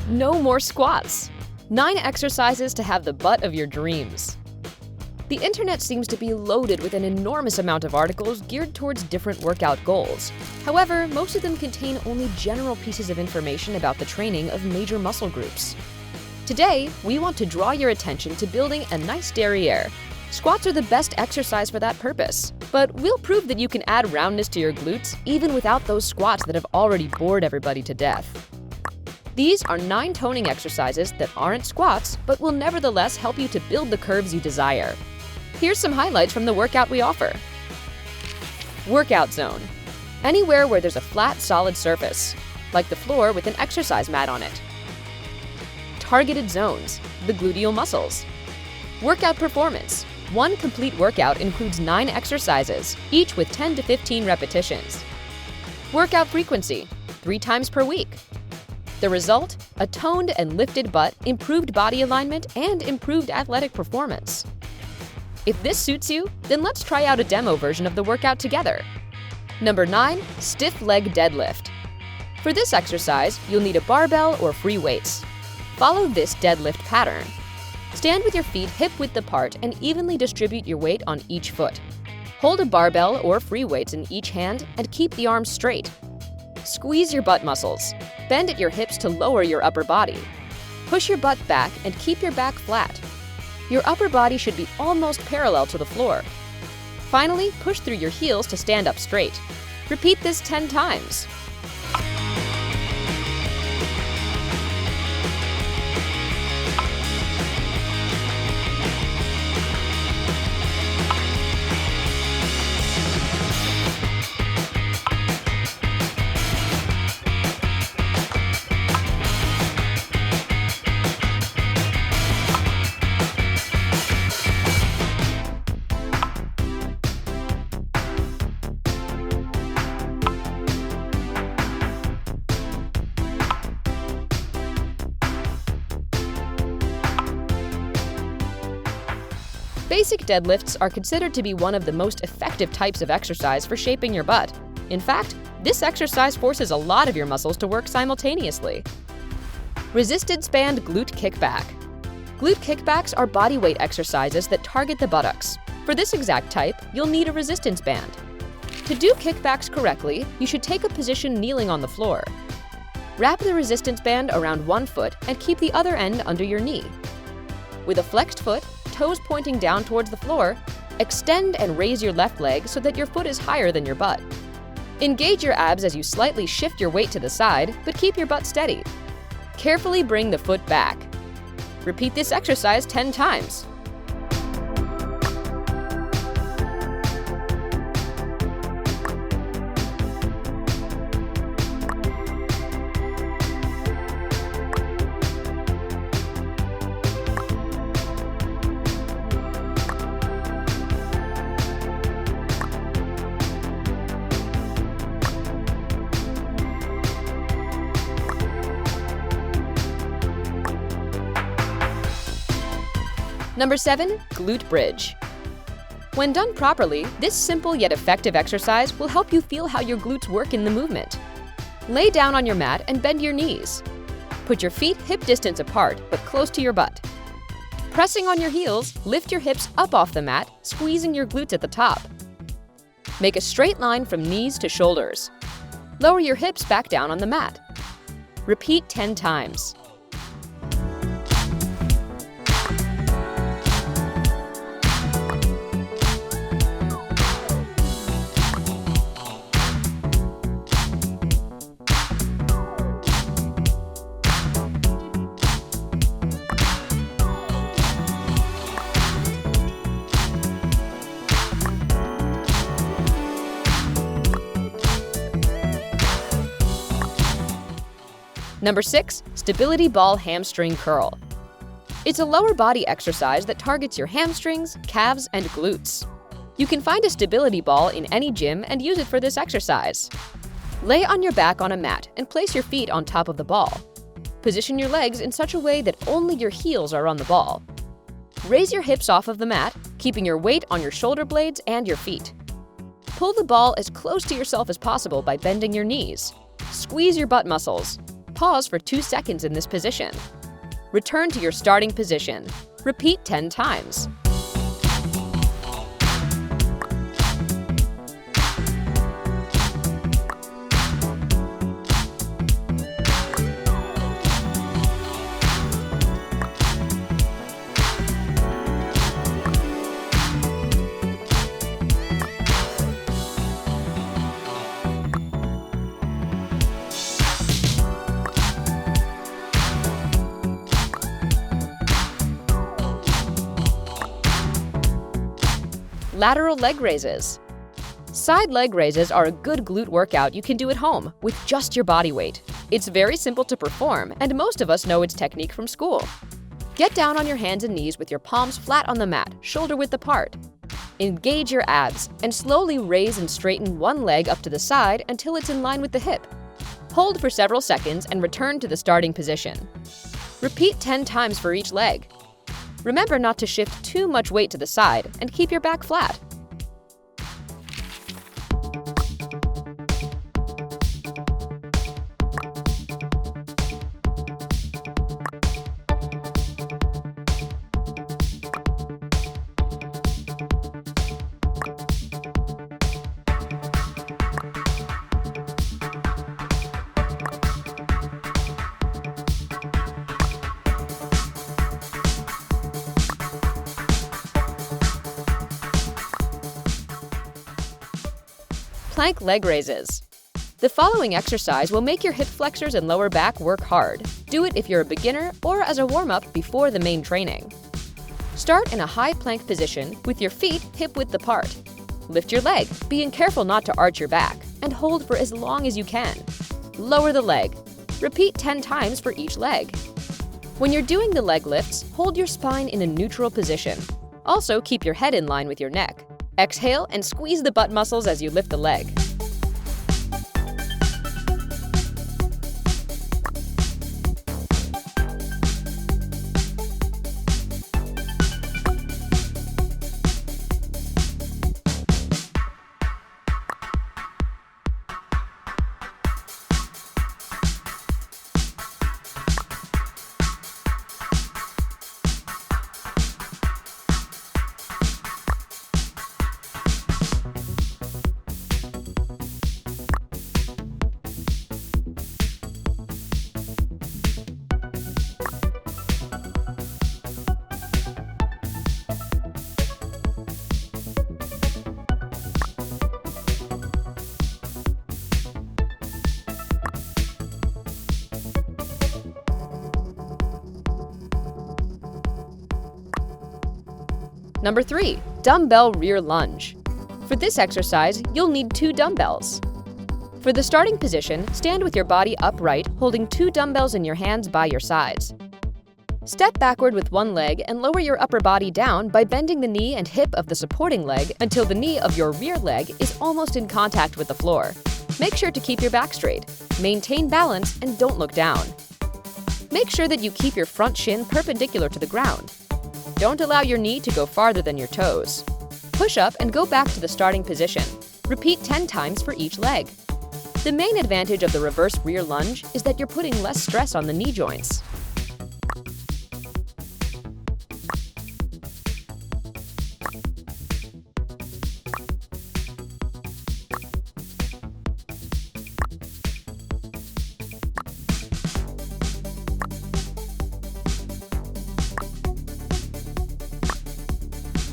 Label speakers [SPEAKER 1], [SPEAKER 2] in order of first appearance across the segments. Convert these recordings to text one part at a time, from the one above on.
[SPEAKER 1] No more squats! 9 exercises to have the butt of your dreams. The internet seems to be loaded with an enormous amount of articles geared towards different workout goals. However, most of them contain only general pieces of information about the training of major muscle groups. Today, we want to draw your attention to building a nice derriere. Squats are the best exercise for that purpose, but we'll prove that you can add roundness to your glutes even without those squats that have already bored everybody to death. These are 9 toning exercises that aren't squats, but will nevertheless help you to build the curves you desire. Here's some highlights from the workout we offer. Workout zone. Anywhere where there's a flat, solid surface, like the floor with an exercise mat on it. Targeted zones, the gluteal muscles. Workout performance. One complete workout includes 9 exercises, each with 10 to 15 repetitions. Workout frequency, 3 times per week. The result? A toned and lifted butt, improved body alignment, and improved athletic performance. If this suits you, then let's try out a demo version of the workout together. Number 9, stiff leg deadlift. For this exercise, you'll need a barbell or free weights. Follow this deadlift pattern. Stand with your feet hip-width apart and evenly distribute your weight on each foot. Hold a barbell or free weights in each hand and keep the arms straight. Squeeze your butt muscles. Bend at your hips to lower your upper body. Push your butt back and keep your back flat. Your upper body should be almost parallel to the floor. Finally, push through your heels to stand up straight. Repeat this 10 times. Basic deadlifts are considered to be one of the most effective types of exercise for shaping your butt. In fact, this exercise forces a lot of your muscles to work simultaneously. Resistance band glute kickback. Glute kickbacks are bodyweight exercises that target the buttocks. For this exact type, you'll need a resistance band. To do kickbacks correctly, you should take a position kneeling on the floor. Wrap the resistance band around one foot and keep the other end under your knee. With a flexed foot, toes pointing down towards the floor, extend and raise your left leg so that your foot is higher than your butt. Engage your abs as you slightly shift your weight to the side, but keep your butt steady. Carefully bring the foot back. Repeat this exercise 10 times. Number 7, glute bridge. When done properly, this simple yet effective exercise will help you feel how your glutes work in the movement. Lay down on your mat and bend your knees. Put your feet hip distance apart, but close to your butt. Pressing on your heels, lift your hips up off the mat, squeezing your glutes at the top. Make a straight line from knees to shoulders. Lower your hips back down on the mat. Repeat 10 times. Number 6, stability ball hamstring curl. It's a lower body exercise that targets your hamstrings, calves, and glutes. You can find a stability ball in any gym and use it for this exercise. Lay on your back on a mat and place your feet on top of the ball. Position your legs in such a way that only your heels are on the ball. Raise your hips off of the mat, keeping your weight on your shoulder blades and your feet. Pull the ball as close to yourself as possible by bending your knees. Squeeze your butt muscles. pause for 2 seconds in this position. Return to your starting position. Repeat 10 times. Lateral leg raises. Side leg raises are a good glute workout you can do at home with just your body weight. It's very simple to perform, and most of us know its technique from school. Get down on your hands and knees with your palms flat on the mat, shoulder width apart. Engage your abs and slowly raise and straighten one leg up to the side until it's in line with the hip. Hold for several seconds and return to the starting position. Repeat 10 times for each leg. Remember not to shift too much weight to the side and keep your back flat. Plank leg raises. The following exercise will make your hip flexors and lower back work hard. Do it if you're a beginner or as a warm-up before the main training. Start in a high plank position with your feet hip-width apart. Lift your leg, being careful not to arch your back, and hold for as long as you can. Lower the leg. Repeat 10 times for each leg. When you're doing the leg lifts, hold your spine in a neutral position. Also, keep your head in line with your neck. Exhale and squeeze the butt muscles as you lift the leg. Number 3, dumbbell rear lunge. For this exercise, you'll need 2 dumbbells. For the starting position, stand with your body upright, holding 2 dumbbells in your hands by your sides. Step backward with one leg and lower your upper body down by bending the knee and hip of the supporting leg until the knee of your rear leg is almost in contact with the floor. Make sure to keep your back straight, maintain balance, and don't look down. Make sure that you keep your front shin perpendicular to the ground. Don't allow your knee to go farther than your toes. Push up and go back to the starting position. Repeat 10 times for each leg. The main advantage of the reverse rear lunge is that you're putting less stress on the knee joints.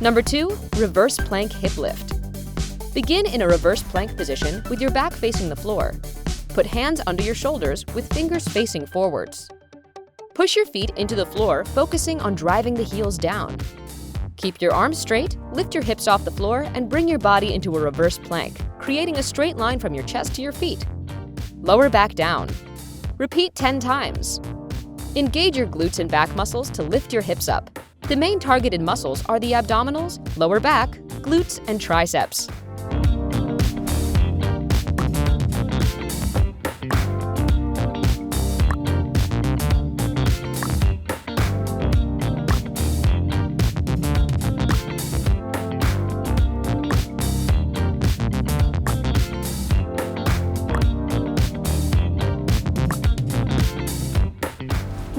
[SPEAKER 1] Number 2, reverse plank hip lift. Begin in a reverse plank position with your back facing the floor. Put hands under your shoulders with fingers facing forwards. Push your feet into the floor, focusing on driving the heels down. Keep your arms straight, lift your hips off the floor, and bring your body into a reverse plank, creating a straight line from your chest to your feet. Lower back down. Repeat 10 times. Engage your glutes and back muscles to lift your hips up. The main targeted muscles are the abdominals, lower back, glutes, and triceps.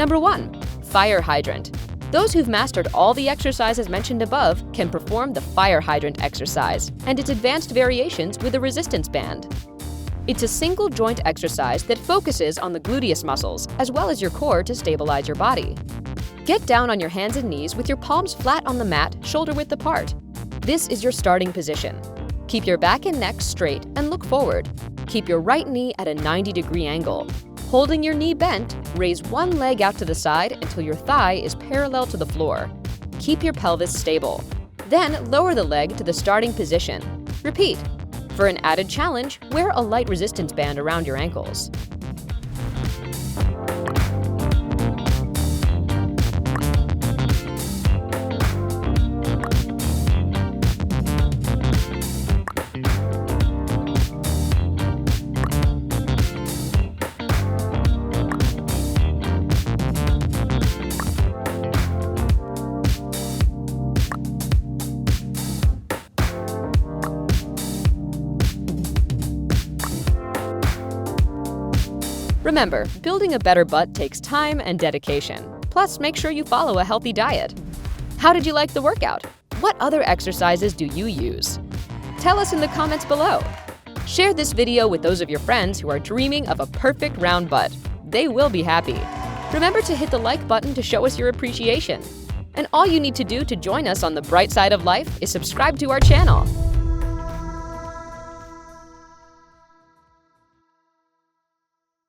[SPEAKER 1] Number 1. Fire hydrant. Those who've mastered all the exercises mentioned above can perform the fire hydrant exercise and its advanced variations with a resistance band. It's a single joint exercise that focuses on the gluteus muscles as well as your core to stabilize your body. Get down on your hands and knees with your palms flat on the mat, shoulder width apart. This is your starting position. Keep your back and neck straight and look forward. Keep your right knee at a 90-degree angle. Holding your knee bent, raise one leg out to the side until your thigh is parallel to the floor. Keep your pelvis stable. Then lower the leg to the starting position. Repeat. For an added challenge, wear a light resistance band around your ankles. Remember, building a better butt takes time and dedication. Plus, make sure you follow a healthy diet. How did you like the workout? What other exercises do you use? Tell us in the comments below. Share this video with those of your friends who are dreaming of a perfect round butt. They will be happy. Remember to hit the like button to show us your appreciation. And all you need to do to join us on the bright side of life is subscribe to our channel.